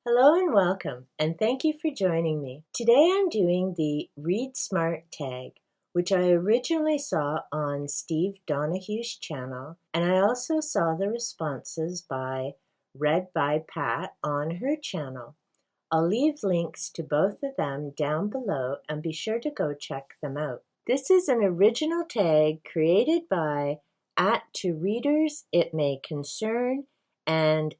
Hello and welcome, and thank you for joining me. Today I'm doing the Read Smart tag, which I originally saw on Steve Donahue's channel, and I also saw the responses by Read by Pat on her channel. I'll leave links to both of them down below and be sure to go check them out. This is an original tag created by @ToReadersItMayConcern and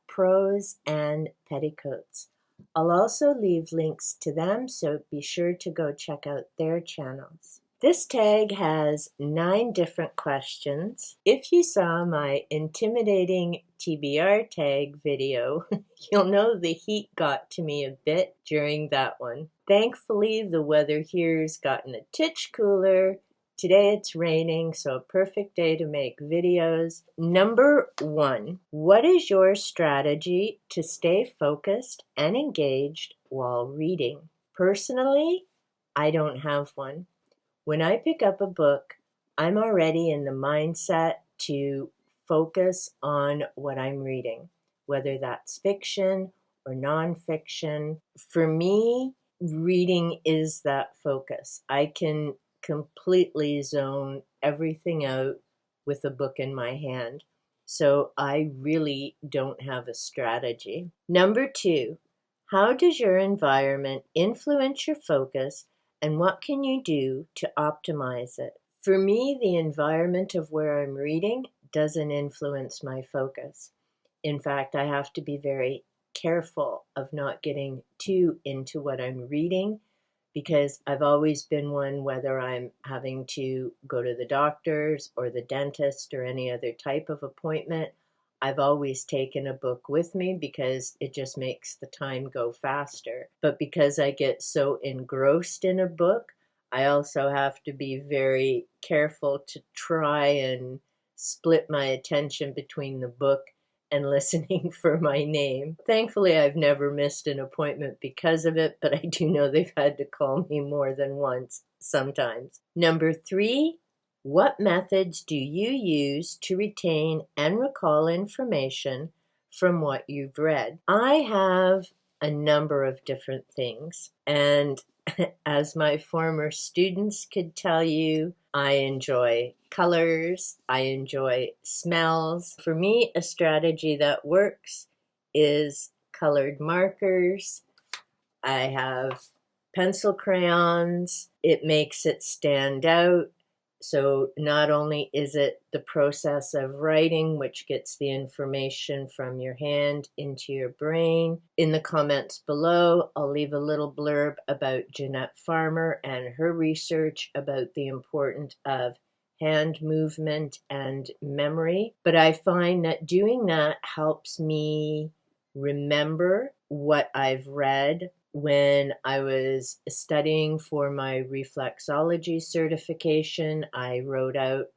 @Prose and Petticoats. I'll also leave links to them, so be sure to go check out their channels. This tag has 9 different questions. If you saw my intimidating TBR tag video, you'll know the heat got to me a bit during that one. Thankfully, the weather here's gotten a titch cooler. Today it's raining, so a perfect day to make videos. Number 1, what is your strategy to stay focused and engaged while reading? Personally, I don't have one. When I pick up a book, I'm already in the mindset to focus on what I'm reading, whether that's fiction or nonfiction. For me, reading is that focus. I can completely zone everything out with a book in my hand. So I really don't have a strategy. Number 2, how does your environment influence your focus, and what can you do to optimize it? For me, the environment of where I'm reading doesn't influence my focus. In fact, I have to be very careful of not getting too into what I'm reading, because I've always been one, whether I'm having to go to the doctor's or the dentist or any other type of appointment, I've always taken a book with me because it just makes the time go faster. But because I get so engrossed in a book, I also have to be very careful to try and split my attention between the book and listening for my name. Thankfully, I've never missed an appointment because of it, but I do know they've had to call me more than once sometimes. Number 3, what methods do you use to retain and recall information from what you've read? I have a number of different things, and as my former students could tell you, I enjoy colors, I enjoy smells. For me, a strategy that works is colored markers. I have pencil crayons. It makes it stand out. So not only is it the process of writing, which gets the information from your hand into your brain. In the comments below, I'll leave a little blurb about Jeanette Farmer and her research about the importance of hand movement and memory. But I find that doing that helps me remember what I've read. When I was studying for my reflexology certification, I wrote out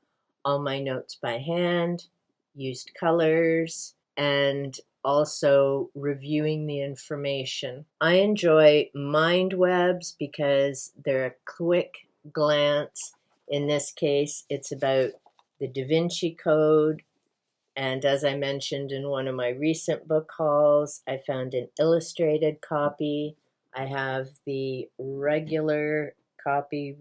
all my notes by hand, used colors, and also reviewing the information. I enjoy mind webs because they're a quick glance. In this case, it's about the Da Vinci Code. And as I mentioned in one of my recent book hauls, I found an illustrated copy. I have the regular copy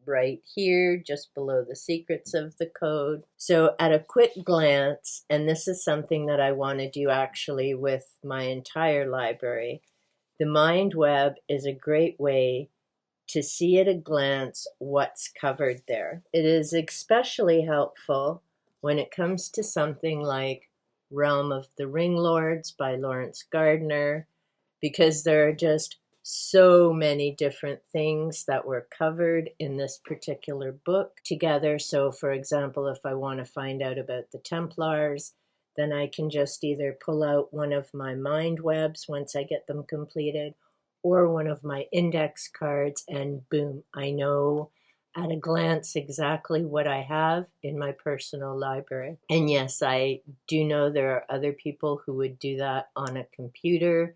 right here, just below the secrets of the code. So at a quick glance, and this is something that I want to do actually with my entire library, the mind web is a great way to see at a glance what's covered there. It is especially helpful when it comes to something like Realm of the Ringlords by Laurence Gardner, because there are just so many different things that were covered in this particular book together. So for example, if I want to find out about the Templars, then I can just either pull out one of my mind webs once I get them completed, or one of my index cards, and boom, I know at a glance exactly what I have in my personal library. And yes, I do know there are other people who would do that on a computer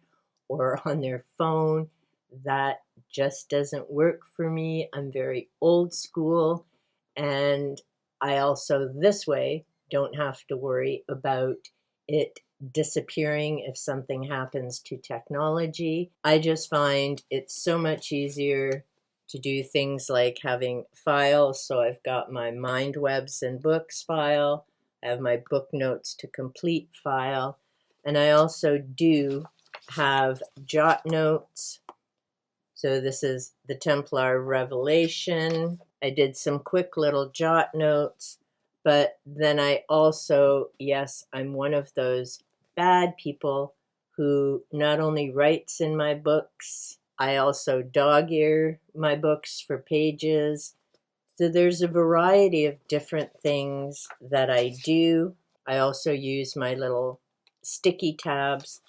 or on their phone. That just doesn't work for me. I'm very old school, and I also, this way, don't have to worry about it disappearing if something happens to technology. I just find it's so much easier to do things like having files. So I've got my Mind Webs and Books file, I have my Book Notes to Complete file, and I also do have jot notes. So this is the Templar Revelation. I did some quick little jot notes, but then I also, yes, I'm one of those bad people who not only writes in my books, I also dog-ear my books for pages. So there's a variety of different things that I do. I also use my little sticky tabs.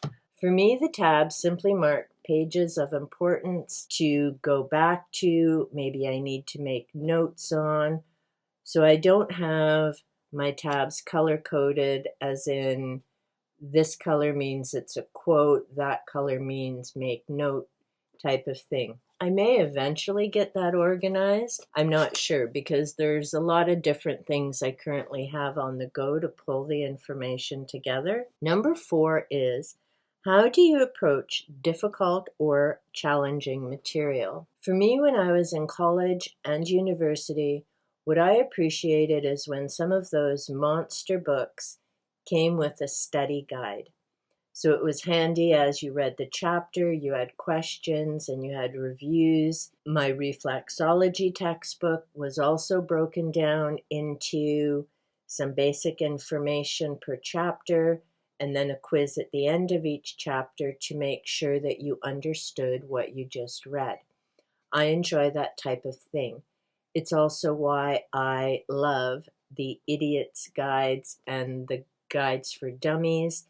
For me, the tabs simply mark pages of importance to go back to. Maybe I need to make notes on. So I don't have my tabs color-coded, as in this color means it's a quote, that color means make note type of thing. I may eventually get that organized. I'm not sure, because there's a lot of different things I currently have on the go to pull the information together. Number 4 is, how do you approach difficult or challenging material? For me, when I was in college and university, what I appreciated is when some of those monster books came with a study guide. So it was handy as you read the chapter, you had questions and you had reviews. My reflexology textbook was also broken down into some basic information per chapter and then a quiz at the end of each chapter to make sure that you understood what you just read. I enjoy that type of thing. It's also why I love the Idiot's Guides and the Guides for Dummies,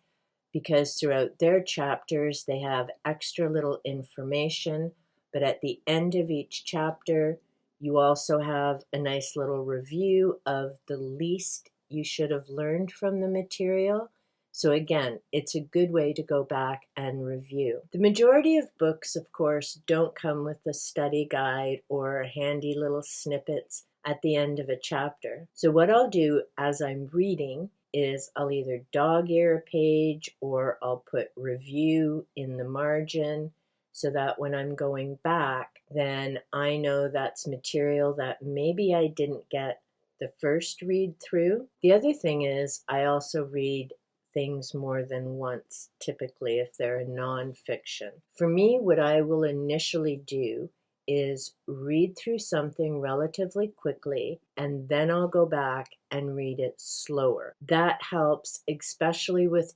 because throughout their chapters they have extra little information, but at the end of each chapter you also have a nice little review of the least you should have learned from the material. So again, it's a good way to go back and review. The majority of books, of course, don't come with a study guide or handy little snippets at the end of a chapter. So what I'll do as I'm reading is I'll either dog-ear a page or I'll put review in the margin so that when I'm going back, then I know that's material that maybe I didn't get the first read through. The other thing is I also read things more than once, typically if they're a nonfiction. For me, what I will initially do is read through something relatively quickly, and then I'll go back and read it slower. That helps, especially with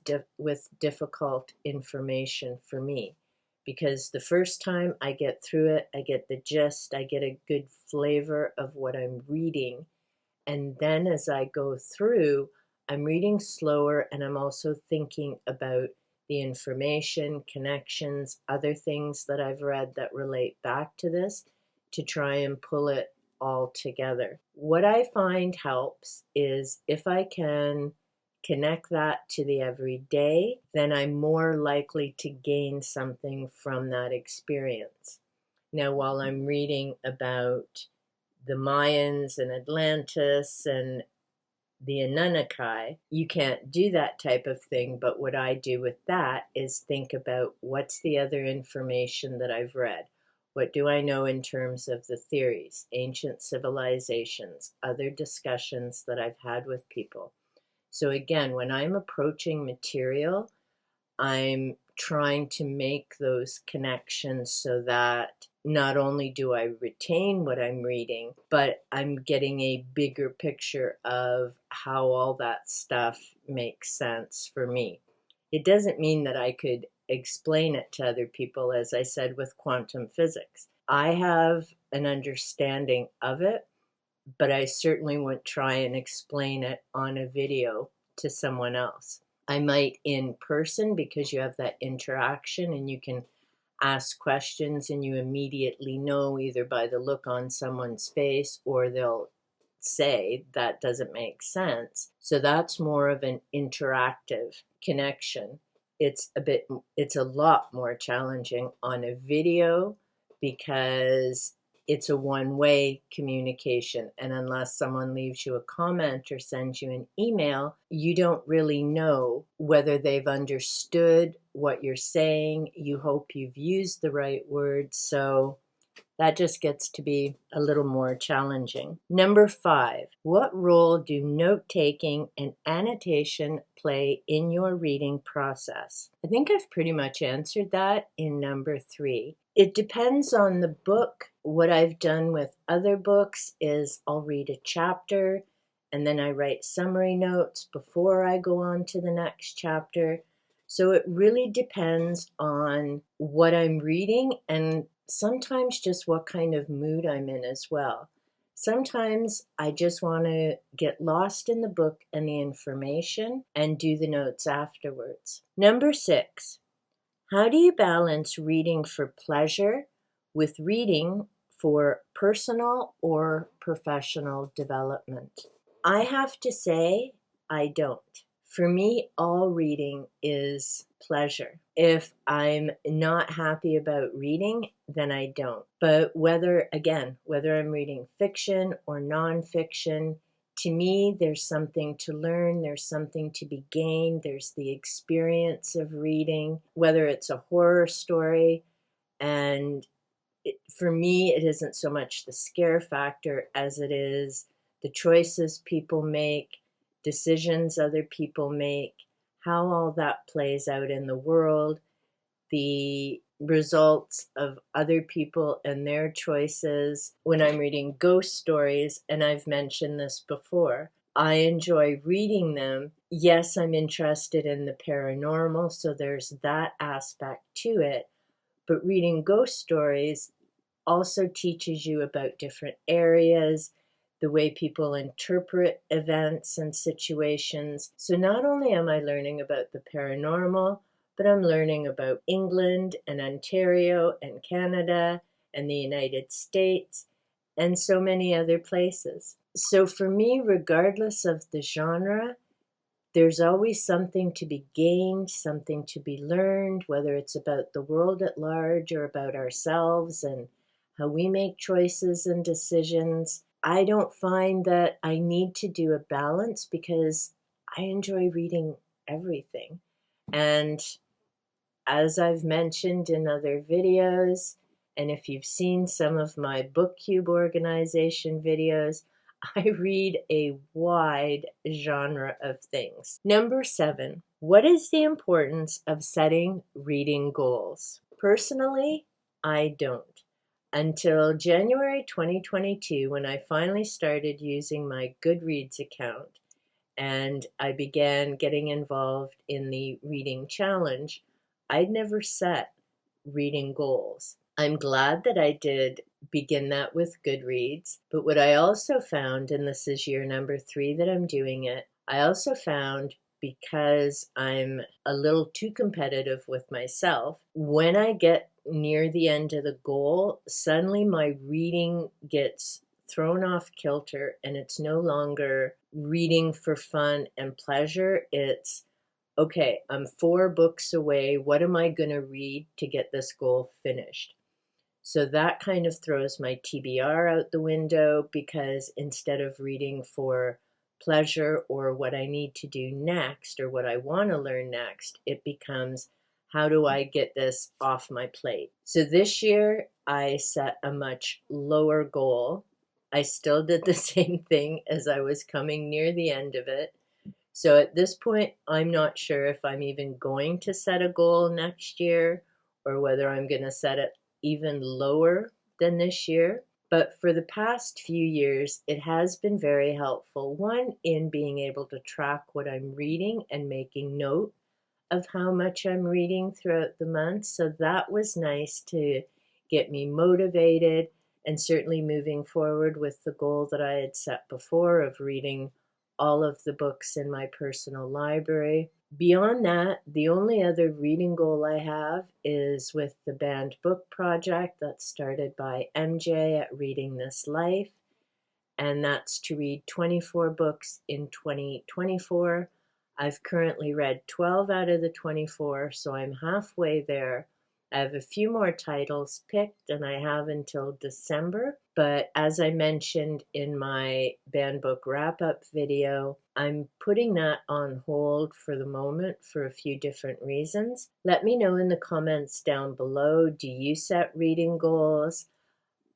difficult information for me, because the first time I get through it, I get the gist, I get a good flavor of what I'm reading, and then as I go through, I'm reading slower and I'm also thinking about the information, connections, other things that I've read that relate back to this to try and pull it all together. What I find helps is if I can connect that to the everyday, then I'm more likely to gain something from that experience. Now, while I'm reading about the Mayans and Atlantis and the Anunnaki, you can't do that type of thing, but what I do with that is think about what's the other information that I've read. What do I know in terms of the theories, ancient civilizations, other discussions that I've had with people? So again, when I'm approaching material, I'm trying to make those connections so that not only do I retain what I'm reading, but I'm getting a bigger picture of how all that stuff makes sense for me. It doesn't mean that I could explain it to other people, as I said with quantum physics. I have an understanding of it, but I certainly wouldn't try and explain it on a video to someone else. I might in person, because you have that interaction and you can ask questions and you immediately know either by the look on someone's face or they'll say that doesn't make sense. So that's more of an interactive connection. It's a lot more challenging on a video because it's a one-way communication. And unless someone leaves you a comment or sends you an email, you don't really know whether they've understood what you're saying. You hope you've used the right words. So that just gets to be a little more challenging. Number 5, what role do note-taking and annotation play in your reading process? I think I've pretty much answered that in number 3. It depends on the book. What I've done with other books is I'll read a chapter and then I write summary notes before I go on to the next chapter. So it really depends on what I'm reading and sometimes just what kind of mood I'm in as well. Sometimes I just want to get lost in the book and the information and do the notes afterwards. Number 6, how do you balance reading for pleasure with reading for personal or professional development? I have to say, I don't. For me, all reading is pleasure. If I'm not happy about reading, then I don't. But whether I'm reading fiction or nonfiction, to me, there's something to learn, there's something to be gained, there's the experience of reading, whether it's a horror story. And for me, it isn't so much the scare factor as it is the choices people make, decisions other people make, how all that plays out in the world, the results of other people and their choices. When I'm reading ghost stories, and I've mentioned this before, I enjoy reading them. Yes, I'm interested in the paranormal, so there's that aspect to it. But reading ghost stories also teaches you about different areas, the way people interpret events and situations. So not only am I learning about the paranormal, but I'm learning about England and Ontario and Canada and the United States and so many other places. So for me, regardless of the genre, there's always something to be gained, something to be learned, whether it's about the world at large or about ourselves and how we make choices and decisions. I don't find that I need to do a balance because I enjoy reading everything. And as I've mentioned in other videos, and if you've seen some of my BookCube organization videos, I read a wide genre of things. Number 7, what is the importance of setting reading goals? Personally, I don't. Until January 2022, when I finally started using my Goodreads account and I began getting involved in the reading challenge, I'd never set reading goals. I'm glad that I did begin that with Goodreads, but what I also found, and this is year number 3 that I'm doing it, I also found, because I'm a little too competitive with myself, when I get near the end of the goal, suddenly my reading gets thrown off kilter and it's no longer reading for fun and pleasure. It's, okay, I'm 4 books away. What am I going to read to get this goal finished? So that kind of throws my TBR out the window, because instead of reading for pleasure or what I need to do next or what I want to learn next, it becomes, how do I get this off my plate? So this year I set a much lower goal. I still did the same thing as I was coming near the end of it. So at this point, I'm not sure if I'm even going to set a goal next year or whether I'm going to set it even lower than this year. But for the past few years, it has been very helpful. One, in being able to track what I'm reading and making note of how much I'm reading throughout the month. So that was nice to get me motivated and certainly moving forward with the goal that I had set before of reading all of the books in my personal library. Beyond that, the only other reading goal I have is with the banned book project that's started by MJ at Reading This Life, and that's to read 24 books in 2024. I've currently read 12 out of the 24, so I'm halfway there. I have a few more titles picked and I have until December, but as I mentioned in my banned book wrap-up video, I'm putting that on hold for the moment for a few different reasons. Let me know in the comments down below, do you set reading goals?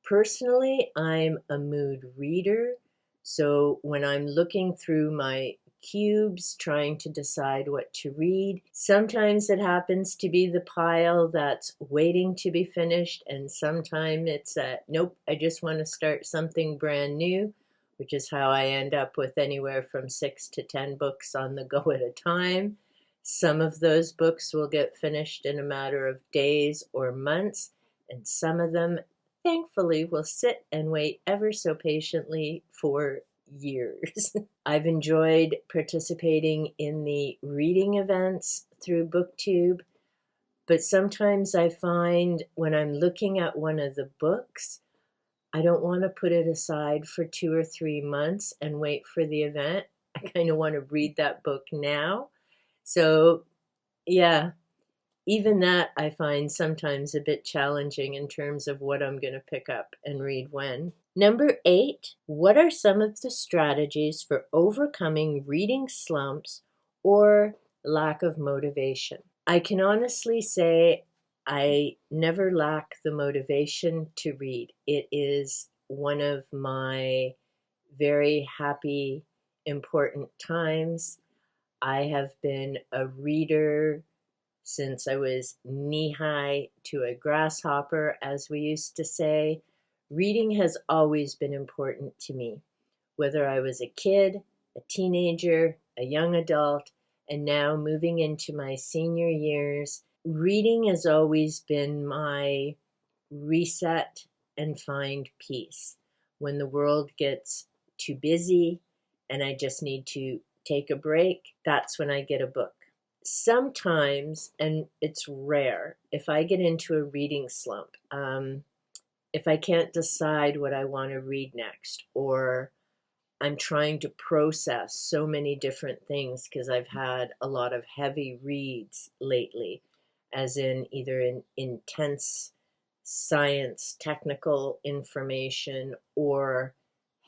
Personally, I'm a mood reader, so when I'm looking through my cubes trying to decide what to read, sometimes it happens to be the pile that's waiting to be finished, and sometimes it's nope, I just want to start something brand new, which is how I end up with anywhere from 6 to 10 books on the go at a time. Some of those books will get finished in a matter of days or months, and some of them thankfully will sit and wait ever so patiently for years. I've enjoyed participating in the reading events through BookTube, but sometimes I find when I'm looking at one of the books, I don't want to put it aside for 2 or 3 months and wait for the event. I kind of want to read that book now. So yeah, even that I find sometimes a bit challenging in terms of what I'm going to pick up and read when. Number 8, what are some of the strategies for overcoming reading slumps or lack of motivation? I can honestly say I never lack the motivation to read. It is one of my very happy, important times. I have been a reader since I was knee-high to a grasshopper, as we used to say. Reading has always been important to me, whether I was a kid, a teenager, a young adult, and now moving into my senior years. Reading has always been my reset and find peace. When the world gets too busy and I just need to take a break, that's when I get a book. Sometimes, and it's rare, if I get into a reading slump, if I can't decide what I want to read next, or I'm trying to process so many different things because I've had a lot of heavy reads lately, as in either in intense science, technical information, or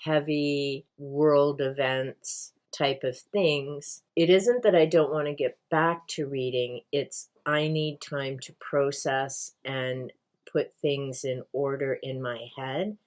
heavy world events type of things. It isn't that I don't want to get back to reading, it's I need time to process and put things in order in my head.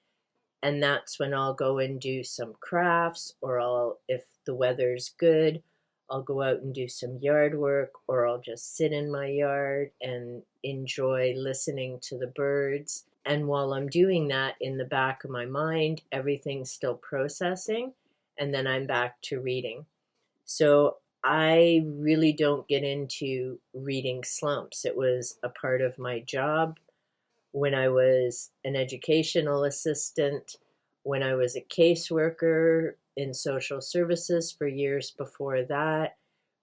And that's when I'll go and do some crafts, or if the weather's good, I'll go out and do some yard work, or I'll just sit in my yard and enjoy listening to the birds. And while I'm doing that, in the back of my mind, everything's still processing, and then I'm back to reading. So I really don't get into reading slumps. It was a part of my job when I was an educational assistant, when I was a caseworker in social services for years before that.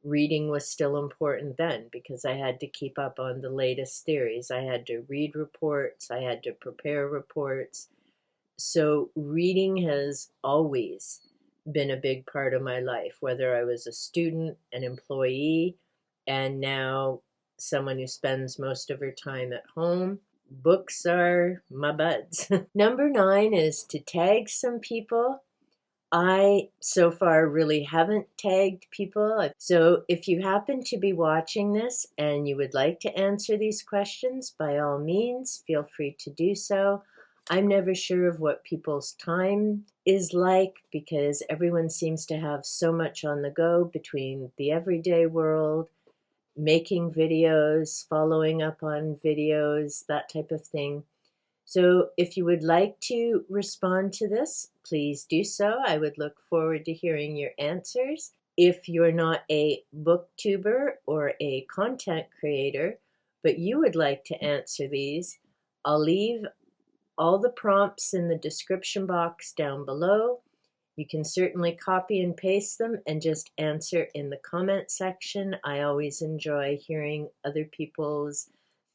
Reading was still important then because I had to keep up on the latest theories. I had to read reports, I had to prepare reports. So reading has always been a big part of my life, whether I was a student, an employee, and now someone who spends most of her time at home. Books are my buds. Number 9 is to tag some people. I, so far, really haven't tagged people. So if you happen to be watching this and you would like to answer these questions, by all means, feel free to do so. I'm never sure of what people's time is like because everyone seems to have so much on the go between the everyday world, making videos, following up on videos, that type of thing. So if you would like to respond to this, please do so. I would look forward to hearing your answers. If you're not a booktuber or a content creator, but you would like to answer these, I'll leave all the prompts in the description box down below. You can certainly copy and paste them and just answer in the comment section. I always enjoy hearing other people's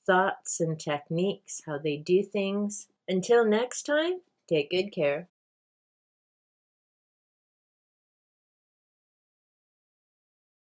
thoughts and techniques, how they do things. Until next time, take good care.